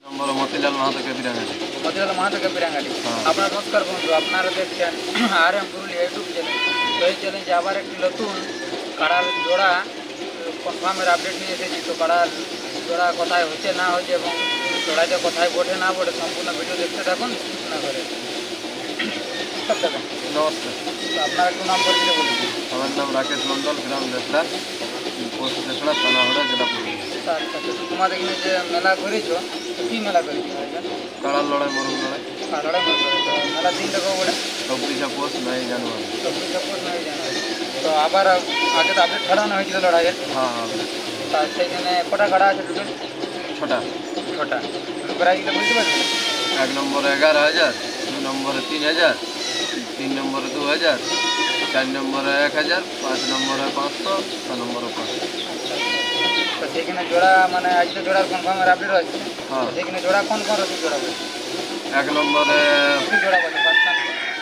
নম্বর মতিলাল মাহাতোকে বিরাঙ্গাটি। মতিলাল মাহাতোকে বিরাঙ্গাটি। আপনার নমস্কার বন্ধু, আপনারা দেখছেন RM পুরুলিয়া ইউটিউব চ্যানেল। তো এই চ্যালেঞ্জে আবার একটি নতুন কাড়ার জোড়া কনফার্মের আপডেট নিয়ে এসেছি। তো কাড়ার জোড়া কোথায় হচ্ছে না হচ্ছে এবং জোড়াতে কোথায় বটে না বটে সম্পূর্ণ ভিডিও দেখতে থাকুন না করে। নমস্কার, তো আপনার একটু নাম পরিচিত বলুন। আমার নাম রাকেশ মন্ডল, গ্রাম দেশলা, পোস্ট দেশলা, থানা হড়া, জেলা পুরুলিয়া। আচ্ছা আচ্ছা, তো তোমাদের এখানে যে মেলা করেছো, তো কী মেলা করেছো? কাড়ার লড়াই, মরম লড়াই। লড়াই মেলা করে। তো মেলার দিনটা কবে বলে? 24 পোস্ট 9 জানুয়ারি। 24 জানুয়ারি। তো আবার আগে তো আপডেট ছাড়ানো হয়েছিল লড়াইয়ের। হ্যাঁ, তা সেইখানে কটা কাড়া আছে টোটাল? 6টা। 6টা। প্রাইজগুলো বলতে পারবেন? 1 নম্বরে 11,000, 2 নম্বরে 3,000, 3 নম্বরে 2,000, 4 নম্বরে 1,000, 5 নম্বরে 500, 6 নম্বরে 500। আচ্ছা আচ্ছা। তো সেইখানে জোড়া মানে আজকে জোড়ার কনফার্মের আপডেট রয়েছে। হ্যাঁ। সেইখানে জোড়া কোন কোন রকম জোড়া বলছে? 1 নম্বরে কী জোড়া বলছে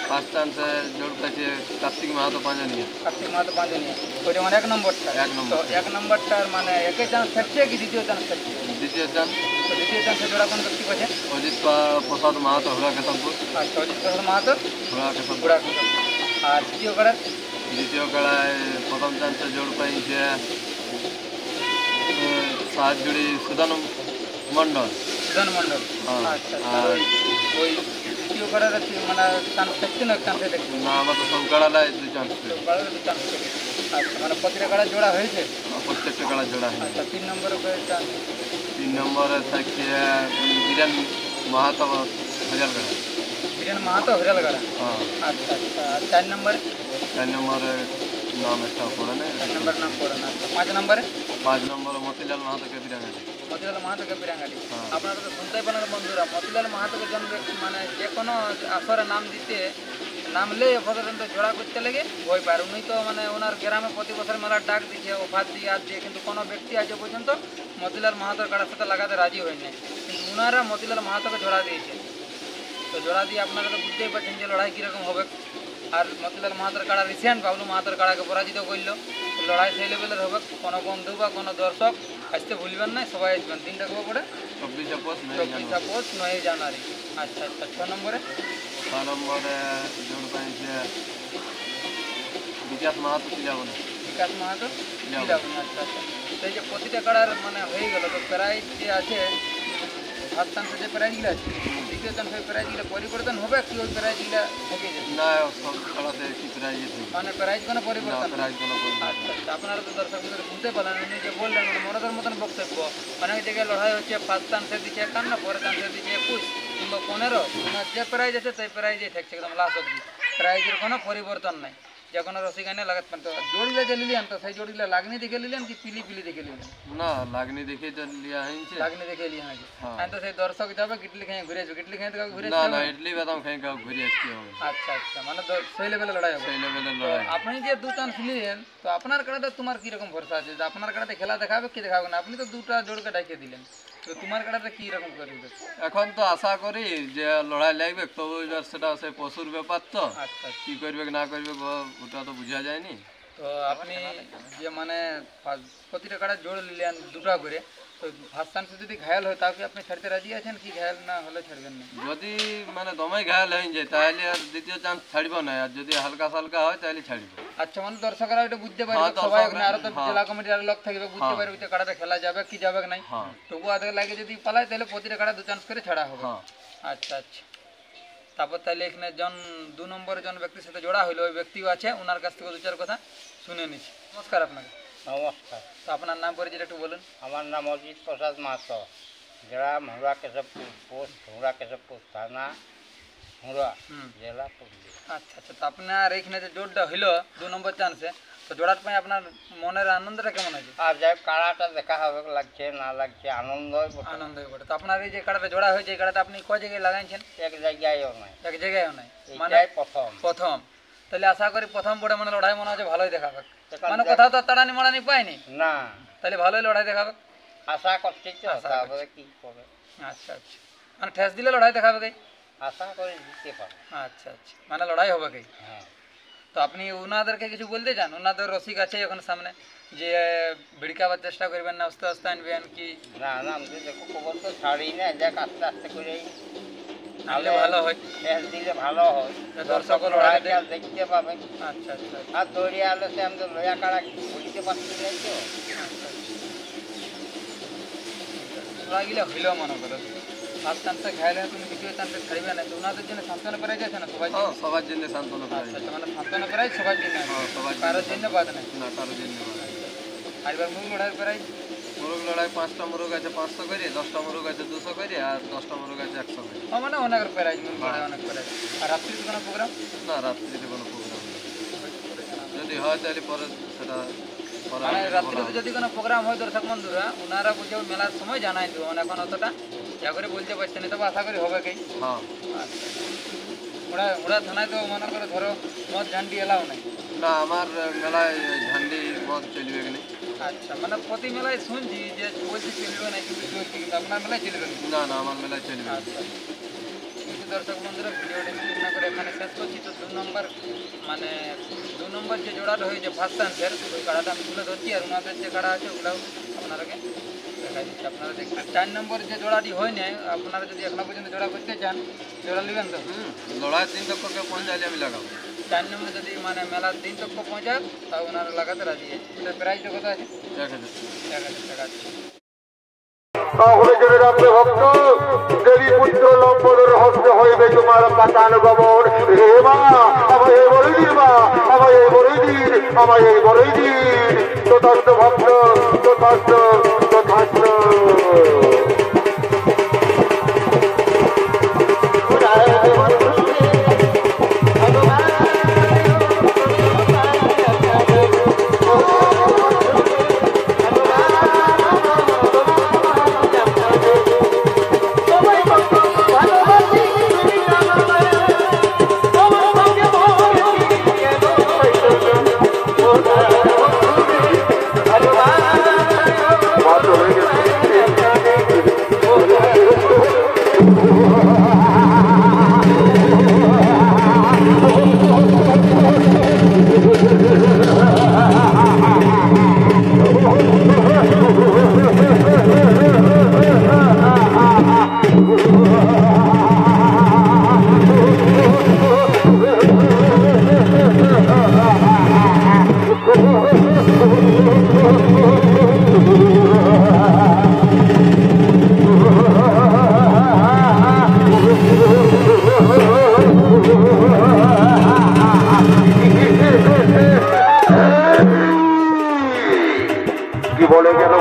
ফার্স্ট চান্সে জোর পেয়েছে কার্তিক মাহাতো পাঁজানিয়া। কার্তিক মাহাতো পাঁচজনিয়া। ওইটা মানে 1 নম্বরটা। 1 নম্বর। তো 1 নম্বরটার মানে একে চান্স থাকছে কি দ্বিতীয় চান্স থাকছে? দ্বিতীয় চান্স তো দ্বিতীয় চান্সে জোড়া কোন ব্যক্তি পাচ্ছে? অজিত প্রসাদ মাহাতো, হুড়া কেশবপুর। আচ্ছা, অজিত প্রসাদ মাহাতো, হুড়া কেশবপুর। ঘোড়া কুসুম। আর দ্বিতীয় কাড়ার? দ্বিতীয় কাড়ায় প্রথম চান্সে জোর পাইছে সাহায্যুড়ি সুদান মণ্ডল। সুদান মণ্ডল। হ্যাঁ। আচ্ছা, আর ওই দ্বিতীয় কাড়ার মানে চান্স থাকছে না? চান্সে দেখছি না, আমাদের সব কাড়ালায় 2 চান্স পেয়েছে। কাড়ার 2 চান্স থাকে। আচ্ছা, মানে প্রতিটা কাড়া জোড়া হয়েছে? প্রত্যেকটা কাড়া জোড়া হয়েছে। আচ্ছা, 3 নম্বরে চান্স? 3 নম্বরে থাকছে বীরেন মাহাতো, হাজারগড়া। বীরেন মাহাতো, হরিয়ালগাড়া। হ্যাঁ। আচ্ছা আচ্ছা। আর 4 নম্বরে? 4 নম্বরে নাম একটা পড়ে নেই। 4 নম্বর নাম পড়ে না। আচ্ছা, 5 নম্বরে? 5 নম্বরে মতিলাল মাহাতোকে বিরাঙ্গাটি। মতিলাল মাহাতোকে বিরাঙ্গাটি। হ্যাঁ। আপনারা তো শুনতেই পারেন বন্ধুরা, মতিলাল মাহাতোকে জন মানে যে কোনো আসরে নাম দিতে নামলে পর্যন্ত জোড়া করতে লেগে ভয় পায়। উনি তো মানে ওনার গ্রামে প্রতি বছর মেলার ডাক দিচ্ছে, অফার দিয়ে আর দিয়ে, কিন্তু কোনো ব্যক্তি আজ পর্যন্ত মতিলাল মাহাতোর কাড়ার সাথে লাগাতে রাজি হয়নি। কিন্তু ওনারা মতিলাল মাহাতোকে জোড়া দিয়েছে। তো জোড়া দিয়ে আপনারা তো বুঝতেই পারছেন যে লড়াই কীরকম হবে। আর মতিলাল মাহাতোর কাড়া রিসেন্ট বাবলু মাহাতোর কাড়াকে পরাজিত করলো। লড়াই সেই লেভেলের হবে। কোনো বন্ধু বা কোনো দর্শক আসতে ভুলবেন না, সবাই আসবেন। দিনটা কবে পড়ে? 24 পোস্ট 9 24 জানুয়ারি। পোস্ট 9 জানুয়ারি। আচ্ছা আচ্ছা। 6 নম্বরে? 6 নম্বরে জোর পাইছে বিকাশ মাহাতো, তিলাবনে। বিকাশ মাহাতো, তিলাবনে। আচ্ছা আচ্ছা। তো এই যে প্রতিটা কাড়ার মানে হয়ে গেল, তো প্রাইজ যে আছে ফার্স্ট চান্সে যে প্রাইজগুলো আছে, দ্বিতীয় চান্সে ওই প্রাইজগুলো পরিবর্তন হবে কি ওই প্রাইজগুলো থেকে যাবে? না, সব খেলাতে কি প্রাইজ আছে? মানে প্রাইজ কোনো না, পরিবর্তন? প্রাইজ কোনো পরিবর্তন। আচ্ছা আচ্ছা। আপনারা তো দর্শকদের শুনতে পেলেন, উনি যে বললেন মানে মনোদের মতন বক্তব্য। অনেক জায়গায় লড়াই হচ্ছে, ফার্স্ট চান্সে দিচ্ছে 51, পরে চান্সে দিচ্ছে 21 কিংবা 15। ওনার যে প্রাইজ আছে সেই প্রাইজেই থাকছে একদম লাস্ট অব্দি। প্রাইজের কোনো পরিবর্তন নাই। যে কোনো রসিকানে লাগাতে পারেন। তো জড়িলে যে নিলেন, তো সেই জড়িলে লাগনি দেখে নিলেন কি পিলি পিলি দেখে নিলেন? না, লাগনি দেখে তো লিয়া হয়েছে। লাগনি দেখে নিয়ে হয়েছে। হ্যাঁ। তো সেই দর্শক যাবে গিটলি খেয়ে ঘুরে আসবে, গিটলি খেয়ে ঘুরে না আসবে। না, ইডলি বাদাম খাই কাউ ঘুরে আসতে হবে। আচ্ছা আচ্ছা, মানে সেই লেভেলে লড়াই হবে। সেই লেভেলের তো লড়াই। আপনি যে 2 চান্স নিলেন, তো আপনার কাড়াতে তোমার কিরকম ভরসা আছে যে আপনার কাড়াতে খেলা দেখাবে কি দেখাবে না? আপনি তো 2টা জোড়কে ডাকিয়ে দিলেন, তো তোমার কাড়াতে কি রকম করবে? এখন তো আশা করি যে লড়াই লাগবে, তবু এবার সেটা সে পশুর ব্যাপার তো। আচ্ছা আচ্ছা। কি করবে না করবে ওটা তো বোঝা যায়নি। তো আপনি যে মানে প্রতিটা কাড়া জোড় নিলেন 2টা করে, তো ফার্স্ট চান্সে যদি ঘায়াল হয় তাও কি আপনি ছাড়তে রাজি আছেন কি ঘায়াল না হলে ছাড়বেন না? যদি মানে দমে ঘায়াল হয়ে যায় তাহলে আর দ্বিতীয় চান্স ছাড়বো না, আর যদি হালকা সালকা হয় তাহলে ছাড়বো। আচ্ছা, মানে দর্শকরা ওইটা বুঝতে পারবে, হ্যাঁ, সবাই দর্শকরা, আরো তো হ্যাঁ। জেলা কমিটির আরো লোক থাকবে, বুঝতে হ্যাঁ। পারবে যে কাড়াটা খেলা যাবে কি যাবে নাই। হ্যাঁ। তবু আদের লাগে যদি পালায় তাহলে প্রতিটা কাড়া 2 চান্স করে ছাড়া হবে। হ্যাঁ। আচ্ছা আচ্ছা। তারপর তাহলে এখানে জন 2 নম্বরে জন ব্যক্তির সাথে জোড়া হইলো, ওই ব্যক্তিও আছে, ওনার কাছ থেকে 2-4 কথা শুনে নিচ্ছি। নমস্কার আপনাকে। নমস্কার, তো আপনার নাম পরিচয় একটু বলুন। আমার নাম অজিত প্রসাদ মাহাতো, গ্রাম হুড়া কেশবপুর, পোস্ট হুড়া কেশবপুর, থানা হুড়া, জেলা পুরুলিয়া। আচ্ছা আচ্ছা। তো আপনার এইখানে যে জোরটা হইলো 2 নম্বর চান্সে, তো জোড়ার পাই আপনার মনের আনন্দটা কেমন আছে? আর যাই কাড়াটা দেখা হবে, লাগছে না লাগছে আনন্দই বটে। আনন্দই বটে। তো আপনার এই যে কাড়াটা জোড়া হয়েছে, এই কাড়াটা আপনি কয় জায়গায় লাগাইছেন? এক জায়গায়ও নাই, এক জায়গায়ও নাই, মানে এটাই প্রথম। প্রথম। তাহলে আশা করি প্রথম বড় মানে লড়াই মনে হচ্ছে ভালোই দেখাবে, সেখান মানে থেকে- কোথাও তো তাড়ানি মাড়ানি পাইনি, না, তাহলে ভালোই লড়াই দেখাবে। আশা করছি তো, আশা তারপরে কি করে, আচ্ছা আচ্ছা। মানে ঠেস দিলে লড়াই দেখাবে কি? আশা করে দিতে পারো। আচ্ছা আচ্ছা, মানে লড়াই হবে কি? হ্যাঁ, তো আপনি ওনাদেরকে কিছু বলতে চান? ওনাদের রসিক আছে এখন সামনে, যে ভিড়কাবার চেষ্টা করবেন না, আস্তে আস্তে আনবেন কি না না আমি তো দেখো খবর তো ছাড়ি না, যাক আস্তে আস্তে করে আনলে ভালো হয়, শেষ দিলে ভালো হয়, দর্শকের ওরা ওরা দেখতে পাবে। আচ্ছা আচ্ছা আর দৌড়িয়ে আলো সে আমি তো লয়া কাড়া বলতে পারছি না তো। ওরা গিলে হইল মনে করো ফার্স্ট চান্সে খাইলে তুমি দ্বিতীয় চান্সে ছাড়বে না, তো ওনাদের জন্য সান্ত্বনা প্রাইজ আছে না সবাই? হ্যাঁ সবার জন্য সান্ত্বনা প্রাইজ। আচ্ছা মানে সান্ত্বনা প্রাইজ সবার জন্য আছে, হ্যাঁ সবার কারোর জন্য বাদ নাই। না কারোর জন্য আর এবার মুরগ লড়াইয়ের প্রাইজ মোরগ লড়াই 5টা মোরগ আছে 500 করে, 10টা মোরগ আছে 200 করে, আর 10টা মোরগ আছে 100 করে। মানে অনেক প্রাইজ, মুরগ লড়াই অনেক প্রাইজ। আর রাত্রিতে কোনো প্রোগ্রাম? না রাত্রিতে কোনো প্রোগ্রাম নেই, যদি হয় তাহলে পরে সেটা পরে মানে বলা রাত্রিতে হবে। যদি কোনো প্রোগ্রাম হয় দর্শক বন্ধুরা, ওনারা বুঝে মেলার সময় জানাই দেবো, মানে এখন অতটা যা করে বলতে পারছে না, তবে আশা করি হবে কি। হ্যাঁ ওরা ওরা থানায় তো মনে করে ধরো মদ ঝান্ডি এলাও নাই। না আমার মেলায় ঝান্ডি মদ চলবে কি না? আচ্ছা মানে প্রতি মেলায় শুনছি যে বলছি চলবে না, কিন্তু চলছে, কিন্তু আপনার মেলায় চলবে না। না না আমার মেলায় চলবে না। আচ্ছা কিন্তু দর্শক বন্ধুরা ভিডিওটা স্কিপ না করে এখানে শেষ করছি। তো 2 নম্বর মানে 2 নম্বর যে জোড়াটা হয়েছে ফার্স্ট চান্সের, ওই কাড়াটা আমি তুলে ধরছি, আর ওনাদের যে কাড়া আছে ওগুলাও আপনারাকে দেখা দিচ্ছি, আপনারা দেখবেন। 4 নম্বর যে জোড়াটি হয় না, আপনারা যদি এখনো পর্যন্ত জোড়া করতে চান জোড়া নেবেন তো? লড়াই 3 লক্ষকে পৌঁছালে আমি লাগাবো। 4 নম্বর যদি মানে মেলার দিন তক পৌঁছায় তাও ওনারা লাগাতে রাজি আছে। এটা প্রাইসটা কত আছে? 1000 1000 টাকা আছে। তাহলে জেনে রাখবে ভক্ত, দেবী পুত্র লম্বনের হস্তে হইবে তোমার পাতান গমন। হে মা আমায় এই বড়ই দিন, মা আমায় এই বড়ই দিন, আমায় এই বড়ই দিন। তথাস্ত ভক্ত, তথাস্ত তথাস্ত। কি বলে গেল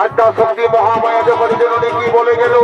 আদ্যা শক্তি মহামায়া জগৎ জননী কি বলে গেল?